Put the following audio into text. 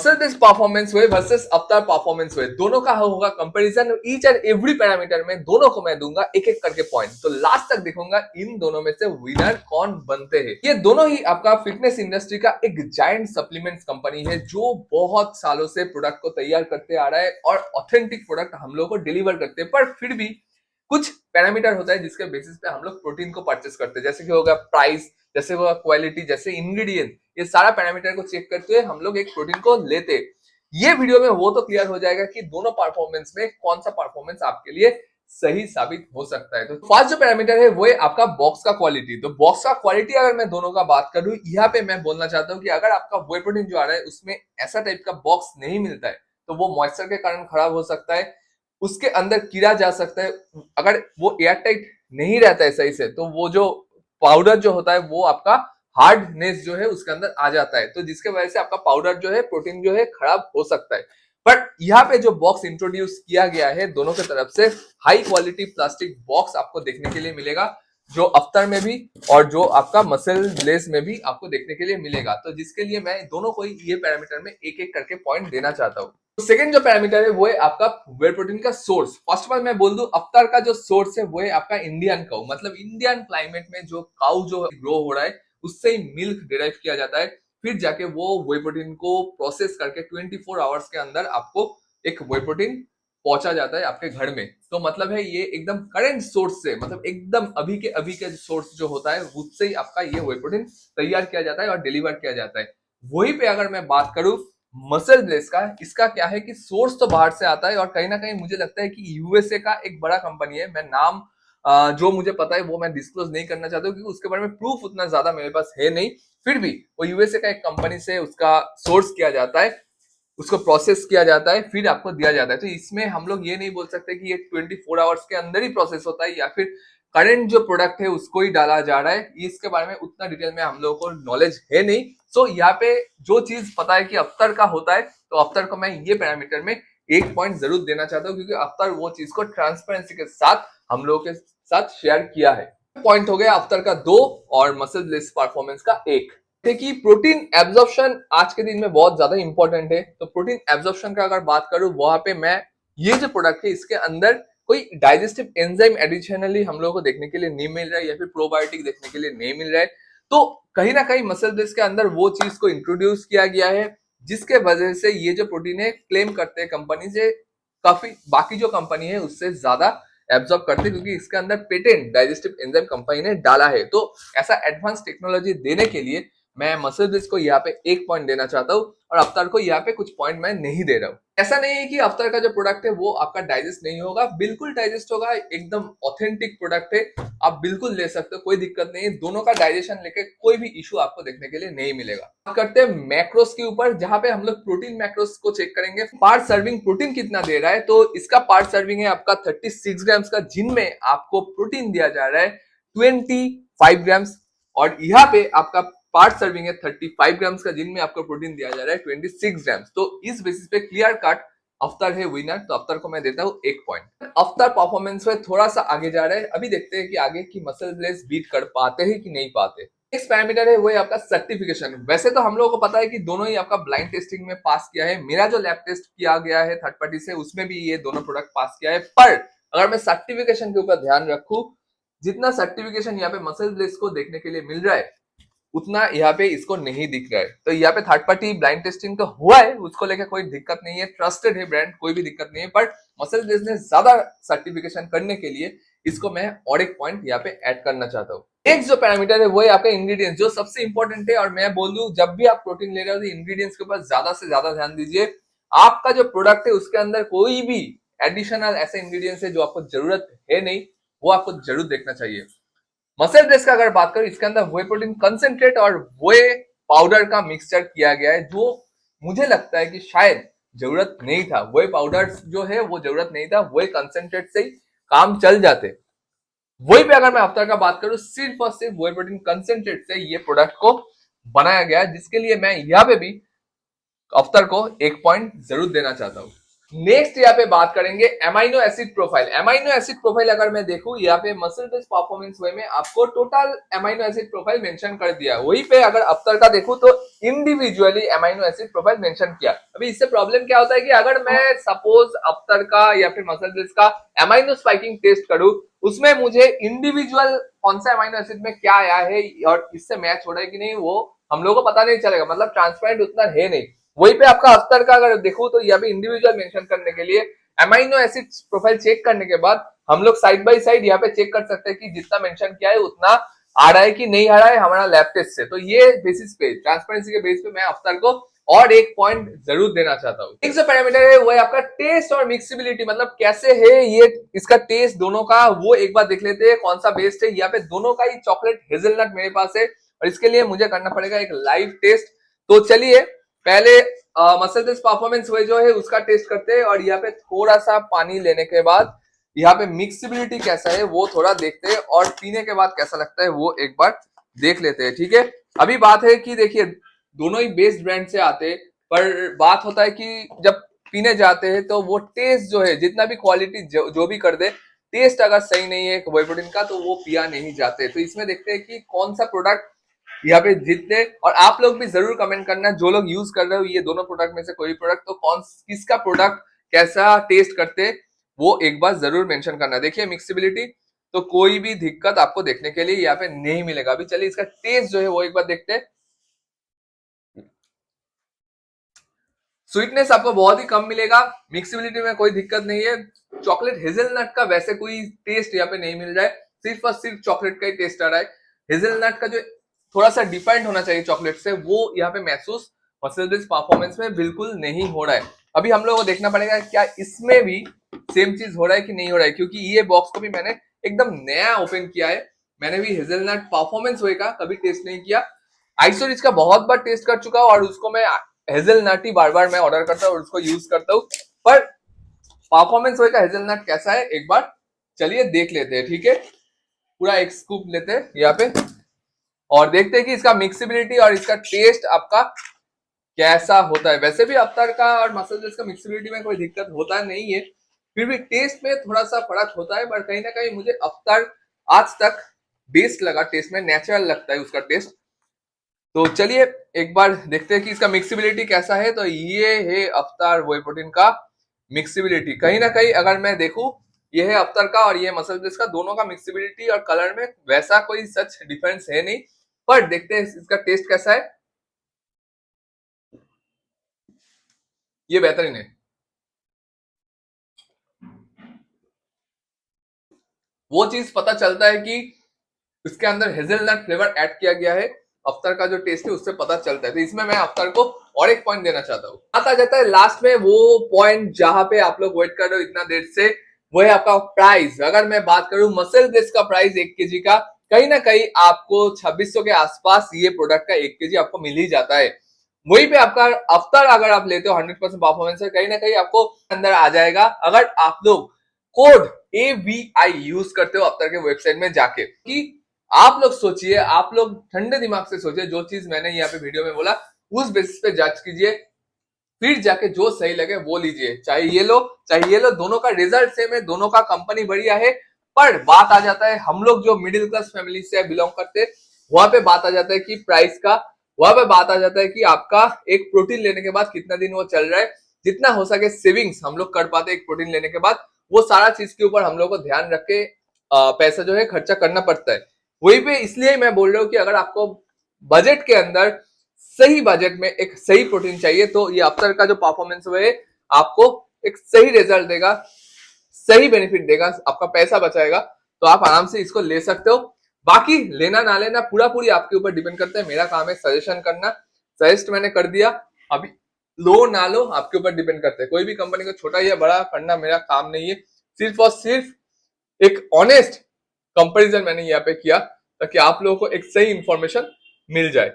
This performance हुए versus अवतार performance हुए, दोनों का होगा comparison. Each and every parameter में दोनों को मैं दूंगा एक एक करके पॉइंट, तो लास्ट तक देखूंगा इन दोनों में से विनर कौन बनते हैं। ये दोनों ही आपका फिटनेस इंडस्ट्री का एक जायंट सप्लीमेंट्स कंपनी है जो बहुत सालों से प्रोडक्ट को तैयार करते आ रहा है और ऑथेंटिक प्रोडक्ट हम लोग को डिलीवर करते हैं। पर फिर भी कुछ पैरामीटर होता है जिसके बेसिस पे हम लोग प्रोटीन को परचेस करते हैं, जैसे कि होगा प्राइस, जैसे होगा क्वालिटी, जैसे इंग्रेडिएंट। ये सारा पैरामीटर को चेक करते हुए हम लोग एक प्रोटीन को लेते। ये वीडियो में वो तो क्लियर हो जाएगा कि दोनों परफॉर्मेंस में कौन सा परफॉर्मेंस आपके लिए सही साबित हो सकता है। तो फर्स्ट जो पैरामीटर है वो है आपका बॉक्स का क्वालिटी। तो बॉक्स का क्वालिटी अगर मैं दोनों का बात करूं, यहाँ पे मैं बोलना चाहता हूं कि अगर आपका वे प्रोटीन जो आ रहा है उसमें ऐसा टाइप का बॉक्स नहीं मिलता है तो वो मॉइस्चर के कारण खराब हो सकता है, उसके अंदर कीड़ा जा सकता है। अगर वो एयर टाइट नहीं रहता है सही से तो वो जो पाउडर जो होता है वो आपका हार्डनेस जो है उसके अंदर आ जाता है, तो जिसके वजह से आपका पाउडर जो है प्रोटीन जो है खराब हो सकता है। बट यहाँ पे जो बॉक्स इंट्रोड्यूस किया गया है दोनों की तरफ से, हाई क्वालिटी प्लास्टिक बॉक्स आपको देखने के लिए मिलेगा, जो अफ्तर में भी और जो आपका मसल ब्लेज में भी आपको देखने के लिए मिलेगा। तो जिसके लिए मैं दोनों को ये पैरामीटर में एक एक करके पॉइंट देना चाहता हूँ। तो सेकंड जो पैरामीटर है वो है आपका वे प्रोटीन का सोर्स। फर्स्ट ऑफ ऑल मैं बोल दूं, अफ्तार का जो सोर्स है वो है आपका इंडियन काउ, मतलब इंडियन क्लाइमेट में जो काउ जो ग्रो हो रहा है उससे ही मिल्क डिराइव किया जाता है, फिर जाके वो वे प्रोटीन को प्रोसेस करके 24 आवर्स के अंदर आपको एक वे प्रोटीन पहुंचा जाता है आपके घर में। तो मतलब है ये एकदम करंट सोर्स से, मतलब एकदम अभी के सोर्स जो होता है उससे ही आपका ये वे प्रोटीन तैयार किया जाता है और डिलीवर किया जाता है। वहीं पे अगर मैं बात करूं मसल ब्लेस का, इसका क्या है कि सोर्स तो बाहर से आता है और कहीं ना कहीं मुझे लगता है कि यूएसए का एक बड़ा कंपनी है। मैं नाम जो मुझे पता है वो मैं डिस्क्लोज नहीं करना चाहता हूँ क्योंकि उसके बारे में प्रूफ उतना ज्यादा मेरे पास है नहीं। फिर भी वो यूएसए का एक कंपनी से उसका सोर्स किया जाता है, उसको प्रोसेस किया जाता है, फिर आपको दिया जाता है। तो इसमें हम लोग ये नहीं बोल सकते कि ये 24 आवर्स के अंदर ही प्रोसेस होता है या फिर करंट जो प्रोडक्ट है उसको ही डाला जा रहा है। इसके बारे में उतना डिटेल में हम लोगों को नॉलेज है नहीं। सो यहाँ पे जो चीज पता है कि अफ्तर का होता है, तो अफ्तर को मैं ये पैरामीटर में एक पॉइंट जरूर देना चाहता हूँ क्योंकि अफ्तर वो चीज को ट्रांसपेरेंसी के साथ हम लोगों के साथ शेयर किया है। पॉइंट हो गया अफ्तर का 2 और मसल ब्लेस परफॉर्मेंस का 1। कि प्रोटीन एब्जॉर्प्शन आज के दिन में बहुत ज्यादा इंपॉर्टेंट है। तो प्रोटीन एब्जॉर्प्शन का अगर बात करूं वहां पे मैं ये जो प्रोडक्ट है इसके अंदर कोई डाइजेस्टिव एंजाइम एडिशनली हम लोगों को देखने के लिए नहीं मिल रहा है या फिर प्रोबायोटिक देखने के लिए नहीं मिल रहा है। तो कहीं ना कहीं मसल ब्लेस के अंदर वो चीज को इंट्रोड्यूस किया गया है जिसके वजह से ये जो प्रोटीन है क्लेम करते हैं कंपनी से काफी बाकी जो कंपनी है उससे ज्यादा एब्जॉर्ब करते हैं, क्योंकि इसके अंदर पेटेंट डाइजेस्टिव एंजाइम कंपनी ने डाला है। तो ऐसा एडवांस टेक्नोलॉजी देने के लिए मैं मसल ब्लेस को यहाँ पे एक पॉइंट देना चाहता हूँ और अफ्तार को यहाँ पे कुछ पॉइंट मैं नहीं दे रहा हूँ। ऐसा नहीं है कि अफ्तार का जो प्रोडक्ट है वो आपका डाइजेस्ट नहीं होगा, बिल्कुल डाइजेस्ट होगा, एकदम ऑथेंटिक प्रोडक्ट है, आप बिल्कुल ले सकते हो, कोई दिक्कत नहीं है। दोनों का डाइजेशन लेके कोई भी इशू आपको देखने के लिए नहीं मिलेगा। बात करते हैं मैक्रोस के ऊपर, जहां पे हम लोग प्रोटीन मैक्रोस को चेक करेंगे। पार्ट सर्विंग प्रोटीन कितना दे रहा है, तो इसका पार्ट सर्विंग है आपका 36 ग्राम्स का, जिनमें आपको प्रोटीन दिया जा रहा है 25 ग्राम्स, और यहाँ पे आपका पार्ट सर्विंग है 35 ग्राम्स का, जिनमें आपको प्रोटीन दिया जा रहा है 26 ग्राम्स। तो इस बेसिस पे क्लियर कट अफ्तार है विनर, तो अफ्तार को मैं देता हूं एक पॉइंट। अफ्तार परफॉर्मेंस में थोड़ा सा आगे जा रहा है, अभी देखते हैं कि आगे की मसल ब्लेस बीट कर पाते हैं कि नहीं पाते। नेक्स्ट पैरामीटर है वो है आपका सर्टिफिकेशन। वैसे तो हम लोगों को पता है कि दोनों ही आपका ब्लाइंड टेस्टिंग में पास किया है, मेरा जो लैब टेस्ट किया गया है थर्ड पार्टी से उसमें भी ये दोनों प्रोडक्ट पास किया है। पर अगर मैं सर्टिफिकेशन के ऊपर ध्यान रखूं, जितना सर्टिफिकेशन यहाँ पे मसल ब्लेस को देखने के लिए मिल रहा है उतना यहाँ पे इसको नहीं दिख रहा है। तो यहाँ पे थर्ड पार्टी ब्लाइंड टेस्टिंग तो हुआ है, उसको लेकर कोई दिक्कत नहीं है, ट्रस्टेड है ब्रांड, कोई भी दिक्कत नहीं है। पर मसल ब्लेस ने ज्यादा सर्टिफिकेशन करने के लिए इसको मैं और एक पॉइंट यहाँ पे ऐड करना चाहता हूँ। एक जो पैरामीटर है वो है आपका इंग्रेडिएंट्स, जो सबसे इंपॉर्टेंट है। और मैं बोल दूं जब भी आप प्रोटीन ले रहे हो तो इंग्रेडिएंट्स के ऊपर ज्यादा से ज्यादा ध्यान दीजिए। आपका जो प्रोडक्ट है उसके अंदर कोई भी एडिशनल ऐसे इंग्रेडिएंट्स है जो आपको जरूरत है नहीं, वो आपको जरूर देखना चाहिए। मसल ब्लेस का अगर बात करूं, इसके अंदर वे प्रोटीन कंसेंट्रेट और वे पाउडर का मिक्सचर किया गया है, जो मुझे लगता है कि शायद जरूरत नहीं था। वे पाउडर जो है वो जरूरत नहीं था, वे कंसेंट्रेट से ही काम चल जाते। वही पे अगर मैं अफ्तार का बात करूं, सिर्फ और सिर्फ वे प्रोटीन कंसेंट्रेट से ये प्रोडक्ट को बनाया गया है, जिसके लिए मैं यहाँ पे भी अफ्तार को एक पॉइंट जरूर देना चाहता हूँ। नेक्स्ट यहाँ पे बात करेंगे amino acid profile. Amino acid profile अगर मैं देखूं यहाँ पे मसल बेस्ड परफॉर्मेंस वे में आपको total amino acid profile mention कर दिया। वहीं पे अगर अफ्तर का देखूं तो individually amino acid profile mention किया। अभी इससे प्रॉब्लम क्या होता है कि अगर मैं सपोज अफ्तर का या फिर मसल बेस्ड का एमाइनो स्पाइकिंग टेस्ट करूं, उसमें मुझे इंडिविजुअल कौन सा एमाइनो एसिड में क्या आया है और इससे मैच हो रहा है कि नहीं वो हम लोगों को पता नहीं चलेगा, मतलब ट्रांसपेरेंट उतना है नहीं। वहीं पे आपका अफ्तर का अगर देखो तो यहाँ पे इंडिविजुअल मेंशन करने के लिए एमाइनो एसिड प्रोफाइल चेक करने के बाद हम लोग साइड बाय साइड यहाँ पे चेक कर सकते हैं कि जितना मेंशन किया है उतना आ रहा है कि नहीं आ रहा है हमारा लैब टेस्ट से। तो ये बेसिस पे ट्रांसपेरेंसी के बेस पे मैं अफ्तर को और एक पॉइंट जरूर देना चाहता हूँ। एक जो पैरामीटर है वो है आपका टेस्ट और मिक्सिबिलिटी, मतलब कैसे है ये इसका टेस्ट दोनों का, वो एक बार देख लेते हैं कौन सा बेस्ट है। यहाँ पे दोनों का ही चॉकलेट हेजलनट मेरे पास है और इसके लिए मुझे करना पड़ेगा एक लाइव टेस्ट। तो चलिए पहले मसल बेस्ड परफॉर्मेंस वे जो है उसका टेस्ट करते हैं और यहाँ पे थोड़ा सा पानी लेने के बाद यहाँ पे मिक्सिबिलिटी कैसा है वो थोड़ा देखते हैं और पीने के बाद कैसा लगता है वो एक बार देख लेते हैं। ठीक है, अभी बात है कि देखिए दोनों ही बेस्ड ब्रांड से आते, पर बात होता है कि जब पीने जाते हैं तो वो टेस्ट जो है जितना भी क्वालिटी जो भी कर दे, टेस्ट अगर सही नहीं है व्हे प्रोटीन का तो वो पिया नहीं जाते। तो इसमें देखते हैं कि कौन सा प्रोडक्ट यहाँ पे जीतते। और आप लोग भी जरूर कमेंट करना जो लोग यूज कर रहे हो ये दोनों प्रोडक्ट में से कोई प्रोडक्ट, तो कौन किसका प्रोडक्ट कैसा टेस्ट करते वो एक बार जरूर मेंशन करना। देखिए मिक्सिबिलिटी तो कोई भी दिक्कत आपको देखने के लिए यहाँ पे नहीं मिलेगा। अभी चलिए इसका टेस्ट जो है वो एक बार देखते हैं। स्वीटनेस आपको बहुत ही कम मिलेगा, मिक्सिबिलिटी में कोई दिक्कत नहीं है। चॉकलेट हेजलनट का वैसे कोई टेस्ट यहाँ पे नहीं मिल रहा है, सिर्फ और सिर्फ चॉकलेट का ही टेस्ट आ रहा है। हेजलनट का जो थोड़ा सा डिफरेंट होना चाहिए चॉकलेट से वो यहाँ पे महसूस मसल बेस्ड परफॉर्मेंस में बिल्कुल नहीं हो रहा है। अभी हम लोगों को देखना पड़ेगा क्या इसमें भी सेम चीज हो रहा है कि नहीं हो रहा है, क्योंकि ये बॉक्स को भी मैंने एकदम नया ओपन किया है। मैंने भी हेजलनट परफॉर्मेंस वे का कभी टेस्ट नहीं किया। आइसोरिच का बहुत बार टेस्ट कर चुका हूं और उसको मैं हेजलनट ही बार बार मैं ऑर्डर करता हूँ और उसको यूज करता हूँ, पर परफॉर्मेंस का हेजलनट कैसा है एक बार चलिए देख लेते हैं। ठीक है, पूरा एक स्कूप लेते हैं यहाँ पे और देखते हैं कि इसका मिक्सिबिलिटी और इसका टेस्ट आपका कैसा होता है। वैसे भी अफ्तार का और मसल बेस्ड का मिक्सिबिलिटी में कोई दिक्कत होता नहीं है, फिर भी टेस्ट में थोड़ा सा फर्क होता है। पर कहीं ना कहीं मुझे अफ्तार आज तक बेस्ट लगा, टेस्ट में नेचुरल लगता है उसका टेस्ट। तो चलिए एक बार देखते हैं कि इसका मिक्सिबिलिटी कैसा है। तो ये है अफ्तार व्हे प्रोटीन का मिक्सिबिलिटी। कहीं ना कहीं अगर मैं देखूं ये है अफ्तार का और ये मसल बेस्ड का, दोनों का मिक्सिबिलिटी और कलर में वैसा कोई सच डिफरेंस है नहीं, पर देखते हैं इसका टेस्ट कैसा है। ये बेहतरीन है, वो चीज पता चलता है कि इसके अंदर हेजलनट फ्लेवर ऐड किया गया है। अफ्तर का जो टेस्ट है उससे पता चलता है। तो इसमें मैं अफ्तर को और एक पॉइंट देना चाहता हूँ। आता जाता है लास्ट में वो पॉइंट जहां पे आप लोग वेट कर रहे हो इतना देर से, वो है आपका प्राइस। अगर मैं बात करूं मसल बेस्ड का प्राइस 1 kg का कहीं ना कहीं आपको 2600 के आसपास ये प्रोडक्ट का 1 kg आपको मिल ही जाता है। वहीं पे आपका अफ्तर अगर आप लेते हो 100% परफॉर्मेंस कहीं ना कहीं आपको अंदर आ जाएगा अगर आप लोग कोड AVI यूज करते हो अफ्तर के वेबसाइट में जाके। कि आप लोग सोचिए, आप लोग ठंडे दिमाग से सोचिए, जो चीज मैंने यहाँ पे वीडियो में बोला उस बेसिस पे जज कीजिए, फिर जाके जो सही लगे वो लीजिए। चाहे ये लो चाहे ये लो, दोनों का रिजल्ट सेम है, दोनों का कंपनी बढ़िया है। पर बात आ जाता है हम लोग जो मिडिल क्लास फैमिली से बिलोंग करते हैं, वहां पे बात आ जाता है कि प्राइस का, वहां पे बात आ जाता है कि आपका एक प्रोटीन लेने के बाद कितना दिन वो चल रहा है। जितना हो सके सेविंग्स हम लोग कर पाते एक प्रोटीन लेने के बाद, वो सारा चीज के ऊपर हम लोग को ध्यान रख के पैसा जो है खर्चा करना पड़ता है। वही पे इसलिए मैं बोल रहा हूँ कि अगर आपको बजट के अंदर सही बजट में एक सही प्रोटीन चाहिए तो ये अफ्तर का जो परफॉर्मेंस है आपको एक सही रिजल्ट देगा, सही बेनिफिट देगा, आपका पैसा बचाएगा। तो आप आराम से इसको ले सकते हो। बाकी लेना ना लेना पूरा पूरी आपके ऊपर डिपेंड करता है। मेरा काम है सजेशन करना, सजेस्ट मैंने कर दिया, अभी लो ना लो आपके ऊपर डिपेंड करता है। कोई भी कंपनी को छोटा या बड़ा करना मेरा काम नहीं है, सिर्फ और सिर्फ एक ऑनेस्ट कंपैरिजन मैंने यहाँ पे किया ताकि आप लोगों को एक सही इंफॉर्मेशन मिल जाए।